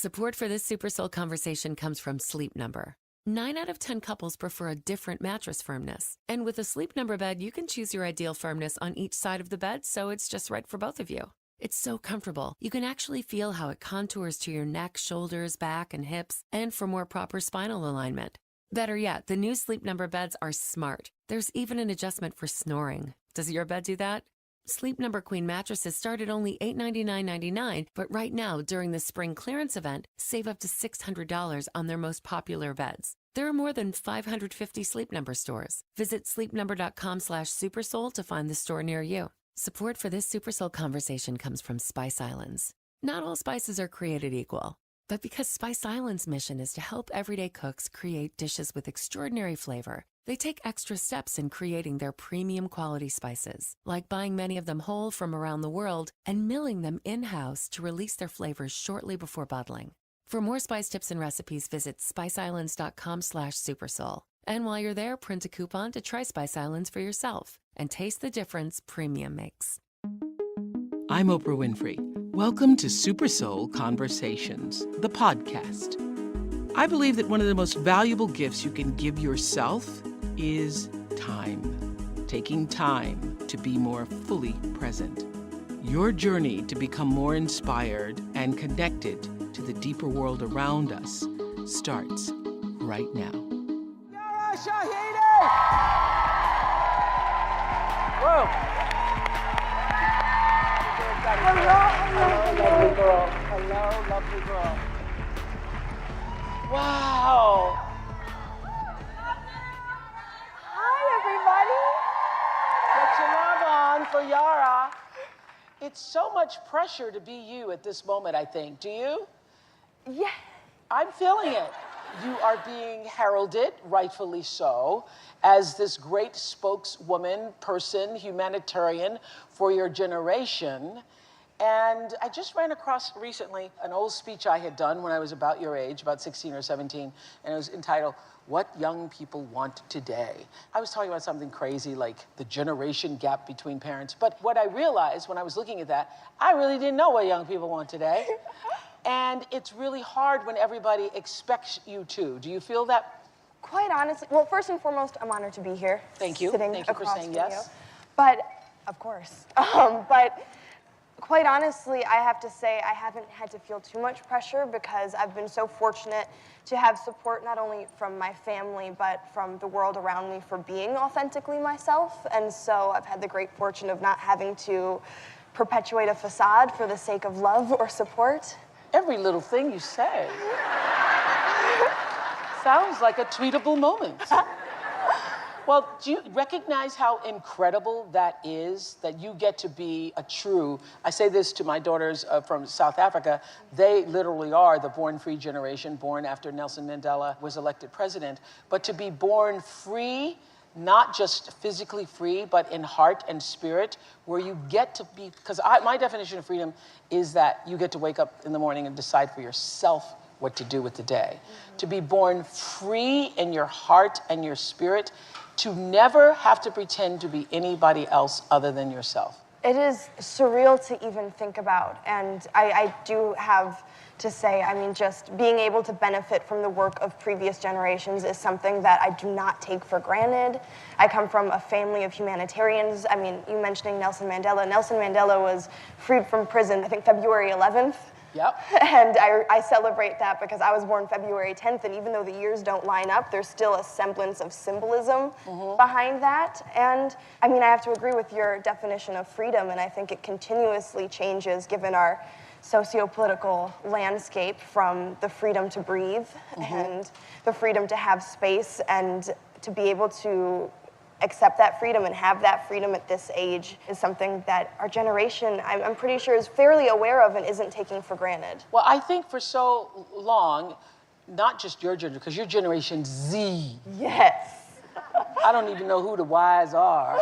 Support for this SuperSoul conversation comes from Sleep Number. 9 out of 10 couples prefer a different mattress firmness. And with a Sleep Number bed, you can choose your ideal firmness on each side of the bed, so it's just right for both of you. It's so comfortable. You can actually feel how it contours to your neck, shoulders, back, and hips, and for more proper spinal alignment. Better yet, the new Sleep Number beds are smart. There's even an adjustment for snoring. Does your bed do that? Sleep Number Queen mattresses start at only $899.99, but right now, during the spring clearance event, save up to $600 on their most popular beds. There are more than 550 Sleep Number stores. Visit sleepnumber.com/supersoul to find the store near you. Support for this SuperSoul conversation comes from Spice Islands. Not all spices are created equal, but because Spice Islands' mission is to help everyday cooks create dishes with extraordinary flavor, they take extra steps in creating their premium quality spices, like buying many of them whole from around the world and milling them in-house to release their flavors shortly before bottling. For more spice tips and recipes, visit spiceislands.com/supersoul. And while you're there, print a coupon to try Spice Islands for yourself and taste the difference premium makes. I'm Oprah Winfrey. Welcome to SuperSoul Conversations, the podcast. I believe that one of the most valuable gifts you can give yourself is time. Taking time to be more fully present. Your journey to become more inspired and connected to the deeper world around us starts right now. Yara, Shahidi! Whoa! Hello, lovely girl. Hello, lovely girl. Wow! Hi, everybody. Get your love on for Yara. It's so much pressure to be you at this moment, I think. Do you? Yeah. I'm feeling it. You are being heralded, rightfully so, as this great spokeswoman, person, humanitarian for your generation. And I just ran across recently an old speech I had done when I was about your age, about 16 or 17, and it was entitled, What Young People Want Today. I was talking about something crazy like the generation gap between parents, but what I realized when I was looking at that, I really didn't know what young people want today. And it's really hard when everybody expects you to. Do you feel that? Quite honestly, well, first and foremost, I'm honored to be here. Thank you. Sitting Thank you for across saying from yes. you. But, of course. But quite honestly, I have to say I haven't had to feel too much pressure because I've been so fortunate to have support not only from my family, but from the world around me for being authentically myself. And so I've had the great fortune of not having to perpetuate a facade for the sake of love or support. Every little thing you say sounds like a tweetable moment. Well, do you recognize how incredible that is, that you get to be a true, I say this to my daughters from South Africa, they literally are the born free generation, born after Nelson Mandela was elected president, but to be born free, not just physically free, but in heart and spirit, where you get to be, because my definition of freedom is that you get to wake up in the morning and decide for yourself what to do with the day. Mm-hmm. To be born free in your heart and your spirit, to never have to pretend to be anybody else other than yourself. It is surreal to even think about, and I do have to say, I mean, just being able to benefit from the work of previous generations is something that I do not take for granted. I come from a family of humanitarians. I mean, you mentioning Nelson Mandela. Nelson Mandela was freed from prison, I think February 11th. Yep. And I celebrate that because I was born February 10th, and even though the years don't line up, there's still a semblance of symbolism behind that. And I mean, I have to agree with your definition of freedom, and I think it continuously changes given our socio-political landscape, from the freedom to breathe and the freedom to have space and to be able to accept that freedom and have that freedom at this age is something that our generation, I'm pretty sure, is fairly aware of and isn't taking for granted. Well, I think for so long, not just your generation, because you're Generation Z. Yes. I don't even know who the Ys are.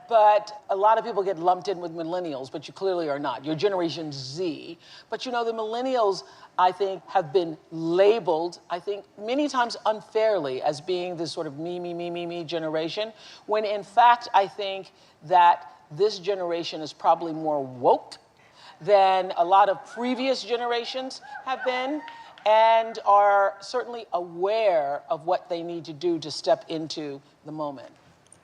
But a lot of people get lumped in with millennials, but you clearly are not. You're Generation Z. But you know, the millennials, I think, have been labeled, I think, many times unfairly as being this sort of me generation, when in fact, I think that this generation is probably more woke than a lot of previous generations have been, and are certainly aware of what they need to do to step into the moment.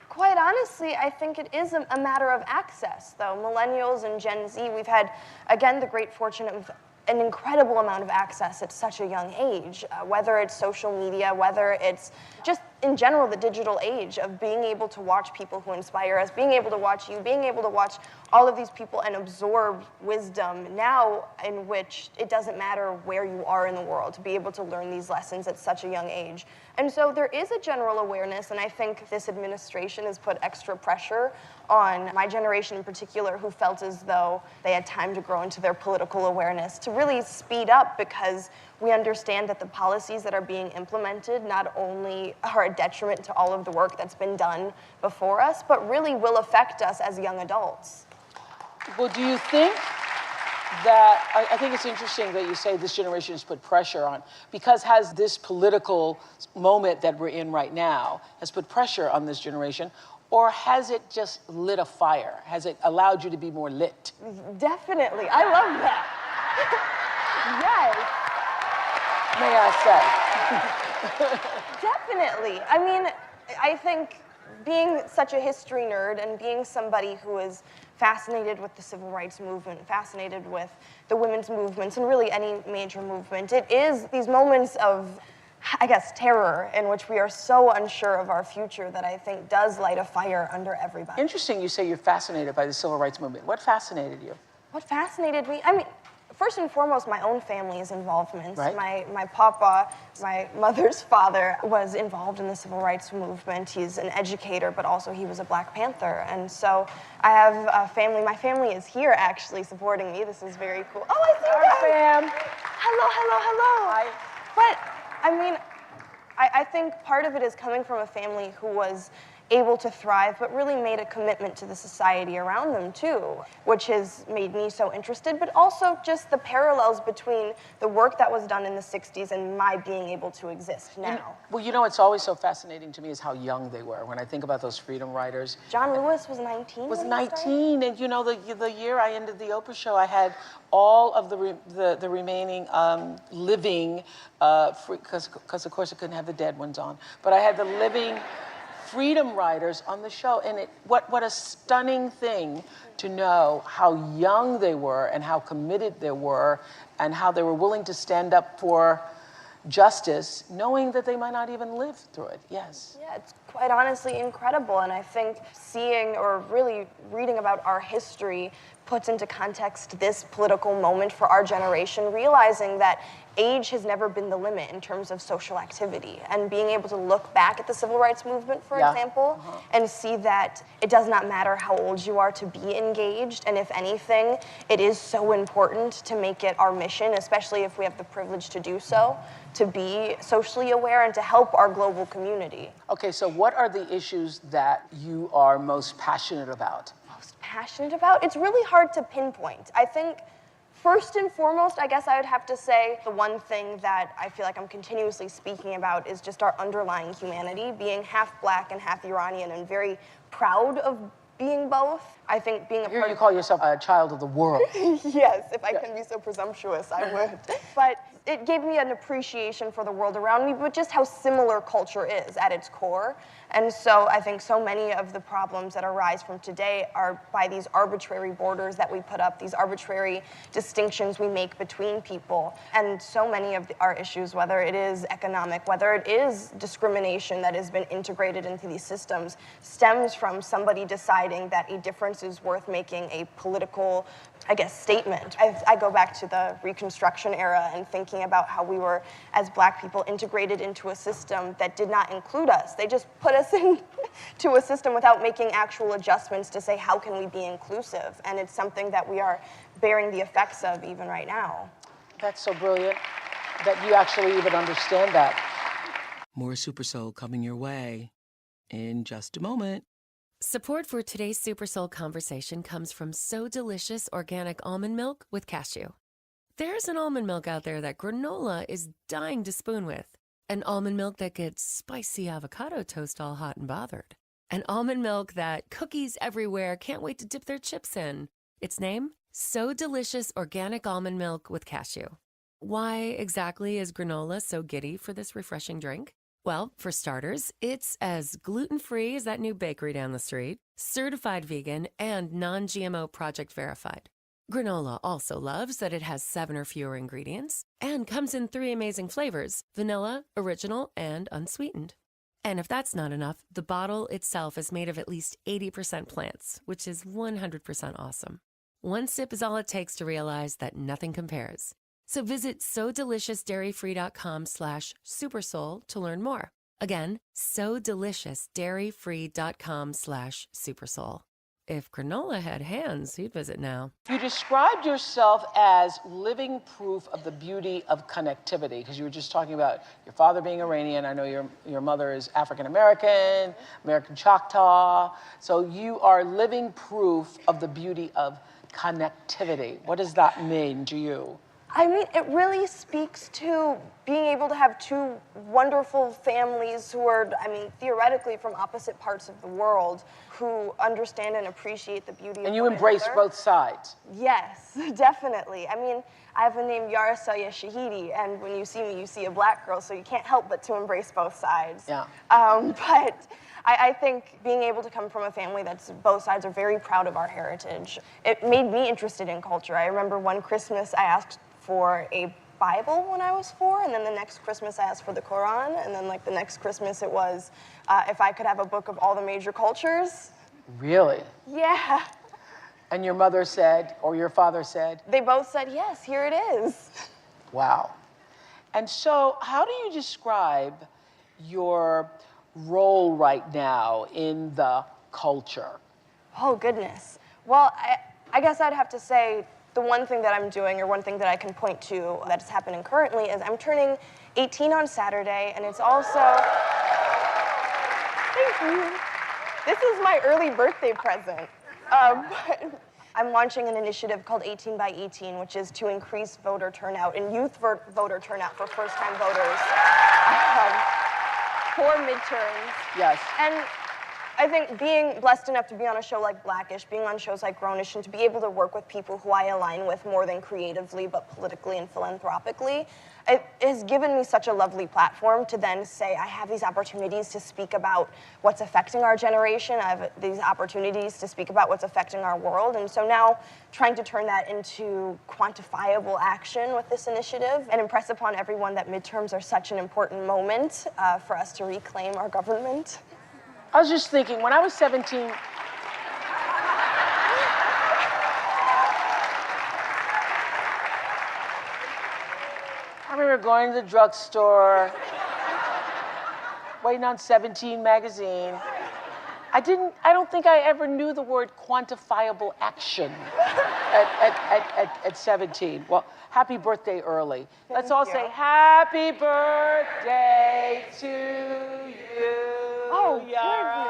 Quite honestly, I think it is a matter of access, though. Millennials and Gen Z, we've had, again, the great fortune of an incredible amount of access at such a young age, whether it's social media, whether it's just in general the digital age of being able to watch people who inspire us, being able to watch you, being able to watch all of these people and absorb wisdom now, in which it doesn't matter where you are in the world, to be able to learn these lessons at such a young age. And so there is a general awareness, and I think this administration has put extra pressure on my generation in particular, who felt as though they had time to grow into their political awareness, to really speed up, because we understand that the policies that are being implemented not only are a detriment to all of the work that's been done before us, but really will affect us as young adults. Well, do you think that, I think it's interesting that you say this generation has put pressure on, because has this political moment that we're in right now has put pressure on this generation, or has it just lit a fire? Has it allowed you to be more lit? Definitely. I love that. May I say? Definitely. I mean, I think being such a history nerd and being somebody who is fascinated with the civil rights movement, fascinated with the women's movements, and really any major movement, it is these moments of, I guess, terror in which we are so unsure of our future that I think does light a fire under everybody. Interesting you say you're fascinated by the civil rights movement. What fascinated you? What fascinated me, I mean, first and foremost, my own family's involvement. Right. My papa, my mother's father, was involved in the civil rights movement. He's an educator, but also he was a Black Panther. And so I have a family. My family is here, actually, supporting me. This is very cool. Oh, I see you guys. Fam. Hello, hello, hello. Hi. But, I mean, I think part of it is coming from a family who was able to thrive, but really made a commitment to the society around them too, which has made me so interested, but also just the parallels between the work that was done in the 60s and my being able to exist now. Well, you know, it's always so fascinating to me is how young they were. When I think about those freedom riders. John Lewis was 19 Was when he 19, and you know, the year I ended the Oprah show, I had all of the remaining living, because of course I couldn't have the dead ones on, but I had the living freedom riders on the show, and what a stunning thing to know how young they were and how committed they were and how they were willing to stand up for justice, knowing that they might not even live through it. Yes. Yeah, it's quite honestly incredible, and I think seeing or really reading about our history puts into context this political moment for our generation, realizing that age has never been the limit in terms of social activity, and being able to look back at the civil rights movement, for example, and see that it does not matter how old you are to be engaged, and if anything, it is so important to make it our mission, especially if we have the privilege to do so, to be socially aware and to help our global community. Okay, so what are the issues that you are most passionate about? Most passionate about? It's really hard to pinpoint. I think first and foremost, I guess I would have to say the one thing that I feel like I'm continuously speaking about is just our underlying humanity, being half Black and half Iranian, and very proud of being both. I think being a Here part you of... call yourself a child of the world. Yes, if I can be so presumptuous, I would. But it gave me an appreciation for the world around me, but just how similar culture is at its core. And so I think so many of the problems that arise from today are by these arbitrary borders that we put up, these arbitrary distinctions we make between people. And so many of our issues, whether it is economic, whether it is discrimination that has been integrated into these systems, stems from somebody deciding that a difference is worth making a political, I guess, statement. I go back to the Reconstruction era and thinking about how we were, as Black people, integrated into a system that did not include us. They just put us into a system without making actual adjustments to say, how can we be inclusive? And it's something that we are bearing the effects of even right now. That's so brilliant that you actually even understand that. More Super Soul coming your way in just a moment. Support for today's Super Soul conversation comes from So Delicious Organic Almond Milk with Cashew. There's an almond milk out there that granola is dying to spoon with. An almond milk that gets spicy avocado toast all hot and bothered. An almond milk that cookies everywhere can't wait to dip their chips in. Its name? So Delicious organic almond milk with cashew. Why exactly is granola so giddy for this refreshing drink? Well, for starters, it's as gluten-free as that new bakery down the street, certified vegan, and non-GMO project verified. Granola also loves that it has 7 or fewer ingredients and comes in 3 amazing flavors: vanilla, original, and unsweetened. And if that's not enough, the bottle itself is made of at least 80% plants, which is 100% awesome. One sip is all it takes to realize that nothing compares. So visit sodeliciousdairyfree.com/supersoul to learn more. Again, sodeliciousdairyfree.com/supersoul. If granola had hands, he'd visit now. You described yourself as living proof of the beauty of connectivity, because you were just talking about your father being Iranian. I know your mother is African American, American Choctaw. So you are living proof of the beauty of connectivity. What does that mean to you? I mean, it really speaks to being able to have 2 wonderful families who are, I mean, theoretically from opposite parts of the world, who understand and appreciate the beauty of And you one embrace another. both sides. Yes, definitely. I mean, I have a name, Yara Shahidi, and when you see me, you see a black girl, so you can't help but to embrace both sides. Yeah. But I think being able to come from a family that's both sides are very proud of our heritage, it made me interested in culture. I remember one Christmas I asked for a Bible when I was 4, and then the next Christmas I asked for the Quran, and then like the next Christmas it was if I could have a book of all the major cultures. Really? Yeah. And your mother said, or your father said? They both said, yes, here it is. Wow. And so how do you describe your role right now in the culture? Oh, goodness. Well, I guess I'd have to say the one thing that I'm doing, or one thing that I can point to that's happening currently, is I'm turning 18 on Saturday, and it's also... Thank you. This is my early birthday present. But I'm launching an initiative called 18 by 18, which is to increase voter turnout and youth voter turnout for first-time voters for midterms. Yes. And I think being blessed enough to be on a show like Blackish, being on shows like Grownish, and to be able to work with people who I align with more than creatively, but politically and philanthropically, it has given me such a lovely platform to then say I have these opportunities to speak about what's affecting our generation. I have these opportunities to speak about what's affecting our world. And so now trying to turn that into quantifiable action with this initiative and impress upon everyone that midterms are such an important moment for us to reclaim our government. I was just thinking, when I was 17, I remember going to the drugstore, waiting on 17 magazine. I don't think I ever knew the word quantifiable action at 17. Well, happy birthday early. Let's all say happy birthday to you. Oh, Yara.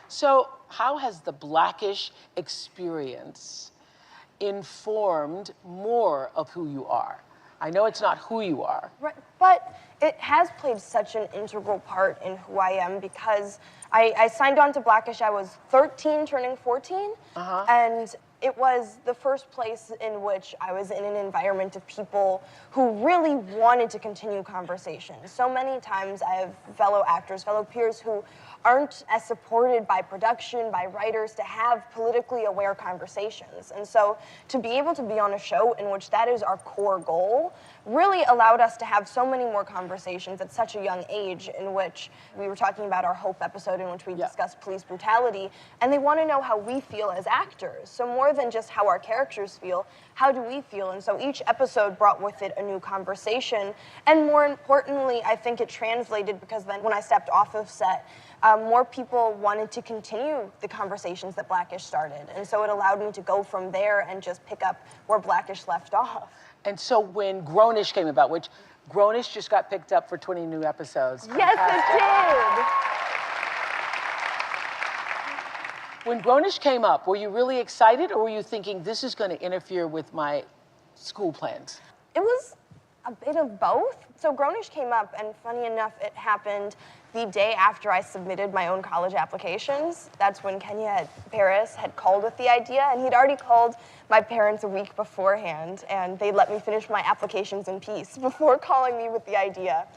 So, how has the Blackish experience informed more of who you are? I know it's not who you are. Right, but it has played such an integral part in who I am because I signed on to Blackish, I was 13, turning 14, and it was the first place in which I was in an environment of people who really wanted to continue conversation. So many times I have fellow actors, fellow peers who aren't as supported by production, by writers, to have politically aware conversations. And so to be able to be on a show in which that is our core goal really allowed us to have so many more conversations at such a young age, in which we were talking about our Hope episode in which we discussed police brutality, and they want to know how we feel as actors. So more than just how our characters feel, how do we feel? And so each episode brought with it a new conversation, and more importantly, I think it translated because then when I stepped off of set, more people wanted to continue the conversations that Blackish started. And so it allowed me to go from there and just pick up where Blackish left off. And so when Grownish came about, which Grownish just got picked up for 20 new episodes. Yes, it did. When Grownish came up, were you really excited, or were you thinking this is going to interfere with my school plans? It was A bit of both. So Grownish came up, and funny enough, it happened the day after I submitted my own college applications. That's when Kenya Paris had called with the idea, and he'd already called my parents a week beforehand, and they let me finish my applications in peace before calling me with the idea.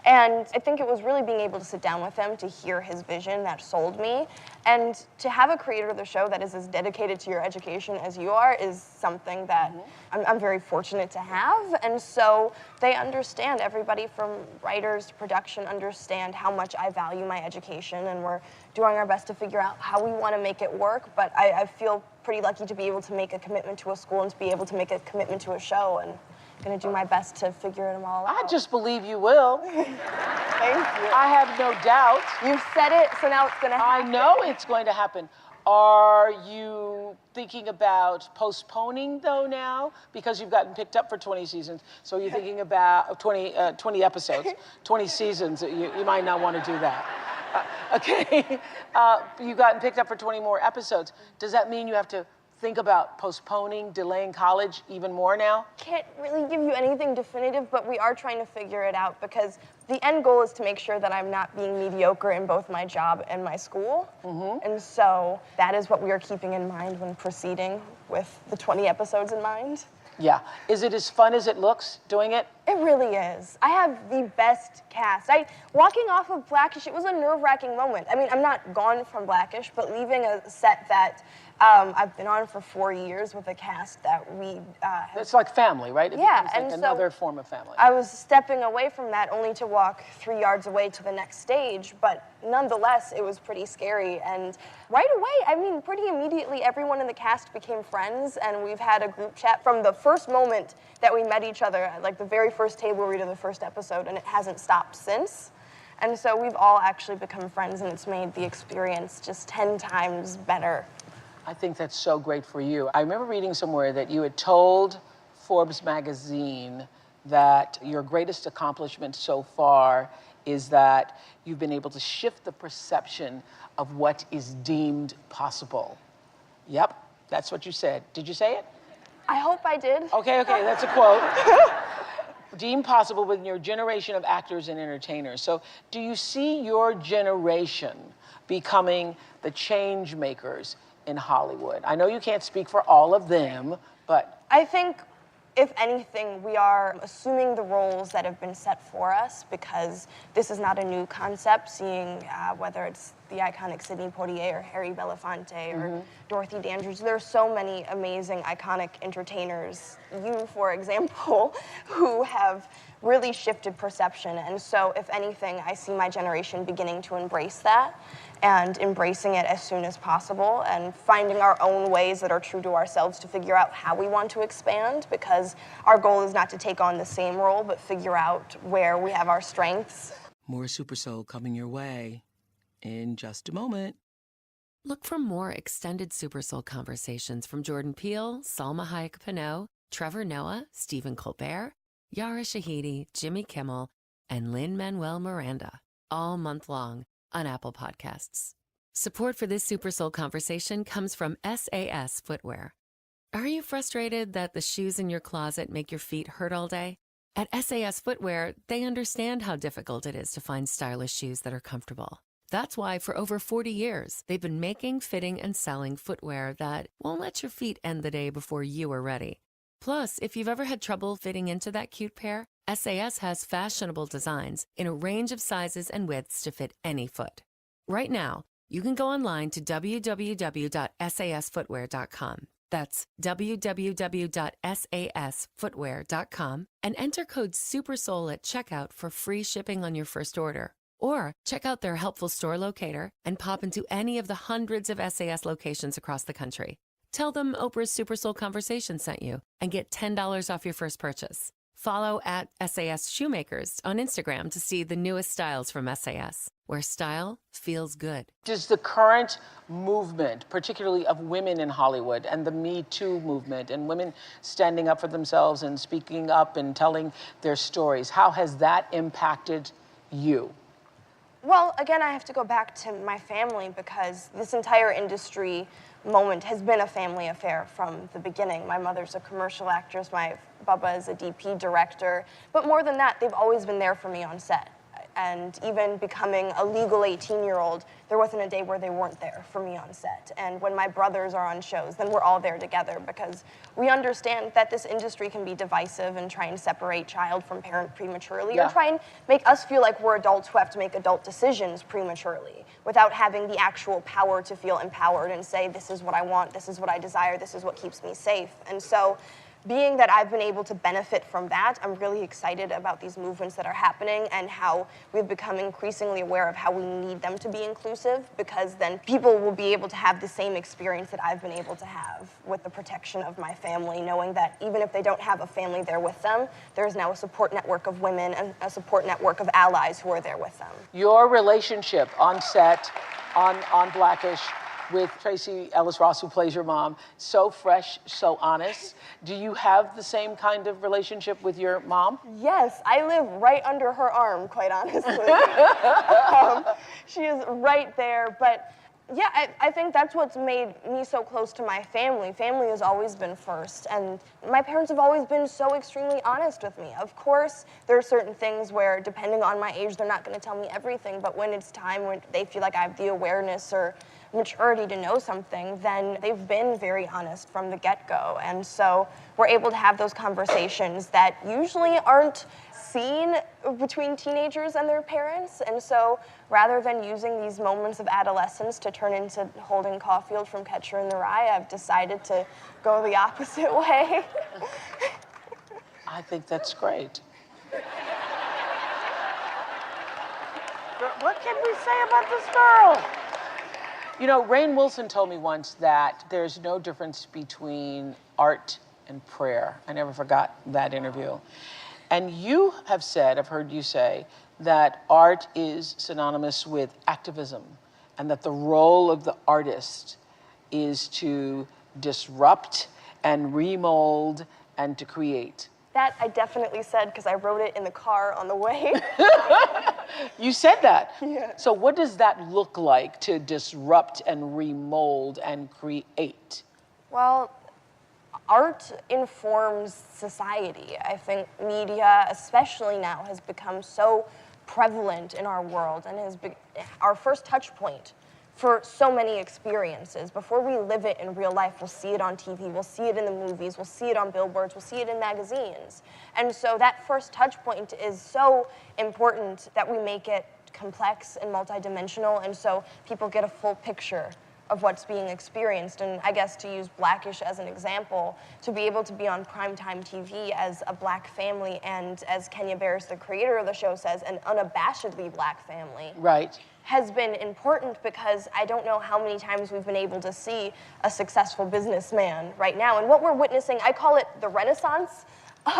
And I think it was really being able to sit down with him to hear his vision that sold me. And to have a creator of the show that is as dedicated to your education as you are is something that I'm very fortunate to have. And so they understand, everybody from writers to production understand how much I value my education, and we're doing our best to figure out how we want to make it work. But I feel pretty lucky to be able to make a commitment to a school and to be able to make a commitment to a show. And going to do my best to figure them all out. I just believe you will. Thank you. I have no doubt. You've said it, so now it's going to happen. I know it's going to happen. Are you thinking about postponing, though, now? Because you've gotten picked up for 20 seasons. So you're thinking about 20 episodes, 20 seasons. You might not want to do that. Okay. You've gotten picked up for 20 more episodes. Does that mean you have to think about postponing, delaying college even more now? Can't really give you anything definitive, but we are trying to figure it out, because the end goal is to make sure that I'm not being mediocre in both my job and my school. And so that is what we are keeping in mind when proceeding with the 20 episodes in mind. Yeah. Is it as fun as it looks doing it? It really is. I have the best cast. Walking off of Blackish, it was a nerve-wracking moment. I mean, I'm not gone from Blackish, but leaving a set that I've been on for 4 years with a cast that we... It's like family, right? Yeah, it's like and another so form of family. I was stepping away from that only to walk 3 yards away to the next stage, but nonetheless, it was pretty scary. And right away, I mean, pretty immediately, everyone in the cast became friends, and we've had a group chat from the first moment that we met each other, like the very first table read of the first episode, and it hasn't stopped since. And so we've all actually become friends, and it's made the experience just 10 times better. I think that's so great for you. I remember reading somewhere that you had told Forbes magazine that your greatest accomplishment so far is that you've been able to shift the perception of what is deemed possible. Yep, that's what you said. Did you say it? I hope I did. Okay, that's a quote. Deemed possible within your generation of actors and entertainers. So do you see your generation becoming the change makers in Hollywood? I know you can't speak for all of them, but... I think, if anything, we are assuming the roles that have been set for us, because this is not a new concept, seeing whether it's the iconic Sidney Poitier or Harry Belafonte or Dorothy Dandridge. There are so many amazing, iconic entertainers, you, for example, who have really shifted perception. And so, if anything, I see my generation beginning to embrace that and embracing it as soon as possible and finding our own ways that are true to ourselves to figure out how we want to expand, because our goal is not to take on the same role, but figure out where we have our strengths. More Super Soul coming your way in just a moment. Look for more extended Super Soul conversations from Jordan Peele, Salma Hayek Pinault, Trevor Noah, Stephen Colbert, Yara Shahidi, Jimmy Kimmel, and Lin-Manuel Miranda, all month long on Apple Podcasts. Support for this Super Soul conversation comes from SAS Footwear. Are you frustrated that the shoes in your closet make your feet hurt all day? At SAS Footwear, they understand how difficult it is to find stylish shoes that are comfortable. That's why for over 40 years, they've been making, fitting, and selling footwear that won't let your feet end the day before you are ready. Plus, if you've ever had trouble fitting into that cute pair, SAS has fashionable designs in a range of sizes and widths to fit any foot. Right now, you can go online to www.sasfootwear.com. That's www.sasfootwear.com and enter code SuperSoul at checkout for free shipping on your first order. Or check out their helpful store locator and pop into any of the hundreds of SAS locations across the country. Tell them Oprah's Super Soul Conversation sent you and get $10 off your first purchase. Follow at SAS Shoemakers on Instagram to see the newest styles from SAS, where style feels good. Does the current movement, particularly of women in Hollywood and the Me Too movement and women standing up for themselves and speaking up and telling their stories, how has that impacted you? Well, again, I have to go back to my family, because this entire industry moment has been a family affair from the beginning. My mother's a commercial actress, my Bubba is a DP director, but more than that, they've always been there for me on set. And even becoming a legal 18-year-old, there wasn't a day where they weren't there for me on set. And when my brothers are on shows, then we're all there together because we understand that this industry can be divisive and try and separate child from parent prematurely, or try and make us feel like we're adults who have to make adult decisions prematurely without having the actual power to feel empowered and say, this is what I want, this is what I desire, this is what keeps me safe. And so, being that I've been able to benefit from that, I'm really excited about these movements that are happening and how we've become increasingly aware of how we need them to be inclusive, because then people will be able to have the same experience that I've been able to have with the protection of my family, knowing that even if they don't have a family there with them, there's now a support network of women and a support network of allies who are there with them. Your relationship on set, on Blackish, with Tracy Ellis Ross, who plays your mom, so fresh, so honest. Do you have the same kind of relationship with your mom? Yes, I live right under her arm, quite honestly. She is right there, but yeah, I think that's what's made me so close to my family. Family has always been first, and my parents have always been so extremely honest with me. Of course, there are certain things where, depending on my age, they're not going to tell me everything, but when it's time, when they feel like I have the awareness or maturity to know something, then they've been very honest from the get-go. And so we're able to have those conversations that usually aren't seen between teenagers and their parents. And so rather than using these moments of adolescence to turn into Holden Caulfield from Catcher in the Rye, I've decided to go the opposite way. I think that's great. What can we say about this girl? You know, Rainn Wilson told me once that there's no difference between art and prayer. I never forgot that interview. And you have said, I've heard you say, that art is synonymous with activism, and that the role of the artist is to disrupt and remold and to create. That I definitely said because I wrote it in the car on the way. You said that? Yeah. So what does that look like, to disrupt and remold and create? Well, art informs society. I think media, especially now, has become so prevalent in our world and has been our first touch point for so many experiences. Before we live it in real life, we'll see it on TV, we'll see it in the movies, we'll see it on billboards, we'll see it in magazines. And so that first touch point is so important that we make it complex and multidimensional, and so people get a full picture of what's being experienced. And I guess to use Blackish as an example, to be able to be on primetime TV as a black family, and as Kenya Barris, the creator of the show, says, an unabashedly black family. Right. Has been important because I don't know how many times we've been able to see a successful businessman right now. And what we're witnessing, I call it the renaissance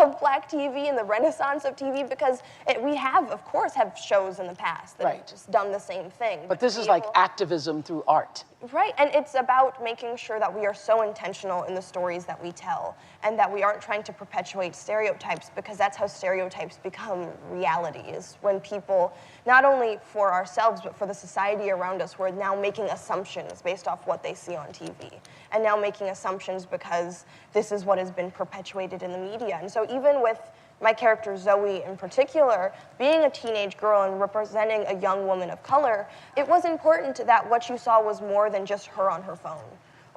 of black TV and the renaissance of TV, because we have, of course, have shows in the past that have just done the same thing. But this is like activism through art. Right, and it's about making sure that we are so intentional in the stories that we tell, and that we aren't trying to perpetuate stereotypes, because that's how stereotypes become realities. When people, not only for ourselves, but for the society around us, we're now making assumptions based off what they see on TV, and now making assumptions because this is what has been perpetuated in the media. And so even with my character Zoe in particular, being a teenage girl and representing a young woman of color, it was important that what you saw was more than just her on her phone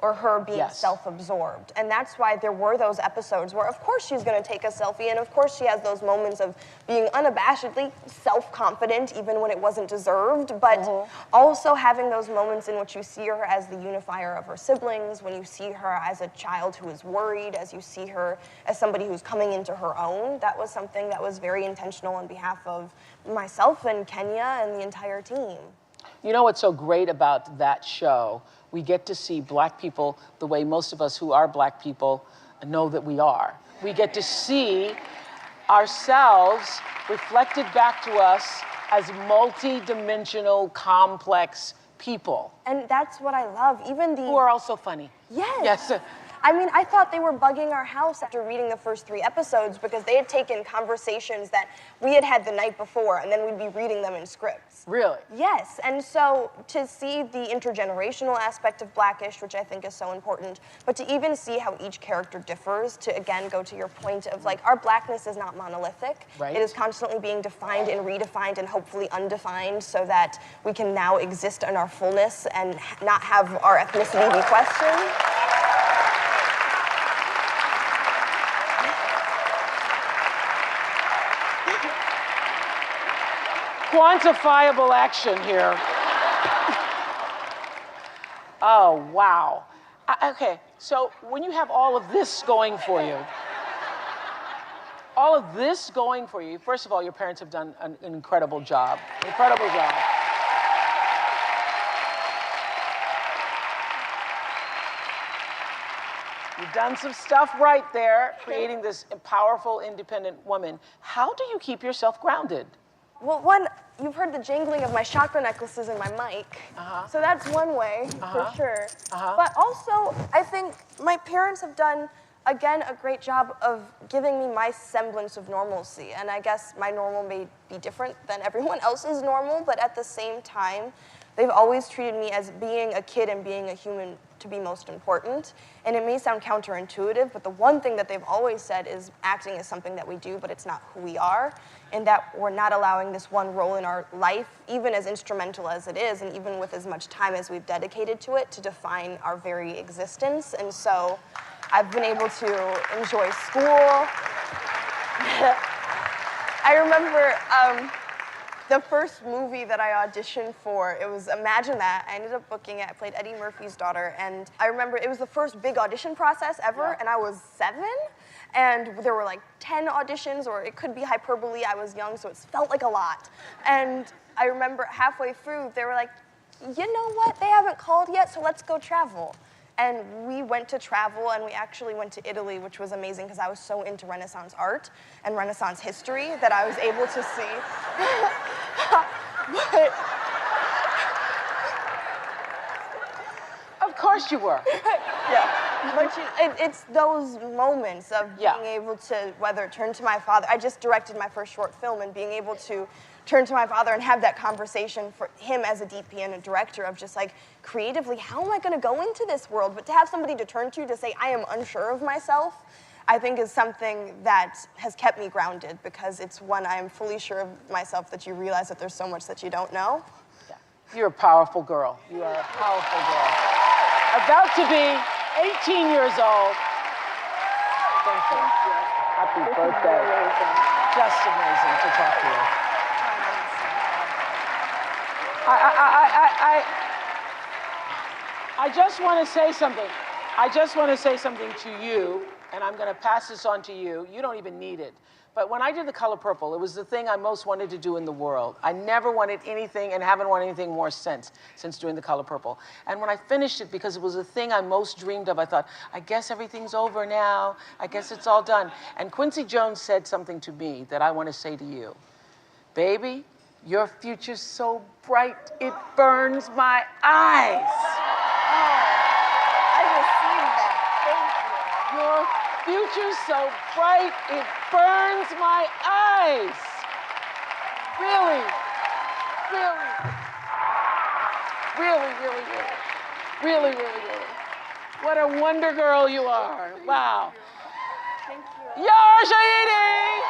or her being self-absorbed. And that's why there were those episodes where, of course, she's gonna take a selfie, and of course she has those moments of being unabashedly self-confident, even when it wasn't deserved, but also having those moments in which you see her as the unifier of her siblings, when you see her as a child who is worried, as you see her as somebody who's coming into her own. That was something that was very intentional on behalf of myself and Kenya and the entire team. You know what's so great about that show? We get to see black people the way most of us who are black people know that we are. We get to see ourselves reflected back to us as multi-dimensional, complex people. And that's what I love. Even the... Who are also funny. Yes. Yes. I mean, I thought they were bugging our house after reading the first 3 episodes because they had taken conversations that we had had the night before, and then we'd be reading them in scripts. Really? Yes, and so to see the intergenerational aspect of Blackish, which I think is so important, but to even see how each character differs, to again go to your point of like, our blackness is not monolithic. Right. It is constantly being defined and redefined and hopefully undefined so that we can now exist in our fullness and not have our ethnicity be questioned. Quantifiable action here. Oh, wow. Okay, so when you have all of this going for you, first of all, your parents have done an incredible job. Incredible job. You've done some stuff right there, creating this powerful, independent woman. How do you keep yourself grounded? Well, one, you've heard the jingling of my chakra necklaces in my mic. So that's one way, for sure. But also, I think my parents have done, again, a great job of giving me my semblance of normalcy. And I guess my normal may be different than everyone else's normal, but at the same time, they've always treated me as being a kid and being a human to be most important. And it may sound counterintuitive, but the one thing that they've always said is acting is something that we do, but it's not who we are, and that we're not allowing this one role in our life, even as instrumental as it is, and even with as much time as we've dedicated to it, to define our very existence. And so I've been able to enjoy school. I remember the first movie that I auditioned for, it was Imagine That. I ended up booking it. I played Eddie Murphy's daughter, and I remember it was the first big audition process ever, and I was 7, and there were like 10 auditions, or it could be hyperbole. I was young, so it felt like a lot. And I remember halfway through, they were like, you know what? They haven't called yet, so let's go travel. And we went to travel, and we actually went to Italy, which was amazing because I was so into Renaissance art and Renaissance history that I was able to see. But Of course you were. yeah, but it's those moments of being able to, whether turn to my father. I just directed my first short film, and being able to turn to my father and have that conversation for him as a DP and a director of just like, creatively, how am I going to go into this world? But to have somebody to turn to say, I am unsure of myself, I think is something that has kept me grounded, because it's when I am fully sure of myself that you realize that there's so much that you don't know. Yeah. You're a powerful girl. You are a powerful girl. About to be 18 years old. Thank you. Happy birthday. Just amazing to talk to you. I just want to say something. I just want to say something to you, and I'm going to pass this on to you. You don't even need it. But when I did The Color Purple, it was the thing I most wanted to do in the world. I never wanted anything and haven't wanted anything more since doing The Color Purple. And when I finished it, because it was the thing I most dreamed of, I thought, I guess everything's over now. I guess it's all done. And Quincy Jones said something to me that I want to say to you. Baby, your future's so bright, it burns my eyes. I received that. Thank you. Your future's so bright, it burns my eyes. Really, really, really, really, really, really, really, really. What a wonder girl you are. Wow. Thank you. Yara Shahidi!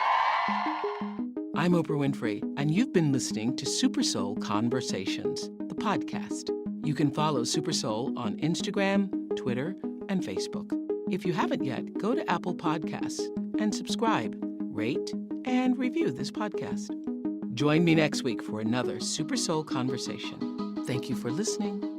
I'm Oprah Winfrey, and you've been listening to SuperSoul Conversations, the podcast. You can follow SuperSoul on Instagram, Twitter, and Facebook. If you haven't yet, go to Apple Podcasts and subscribe, rate, and review this podcast. Join me next week for another SuperSoul Conversation. Thank you for listening.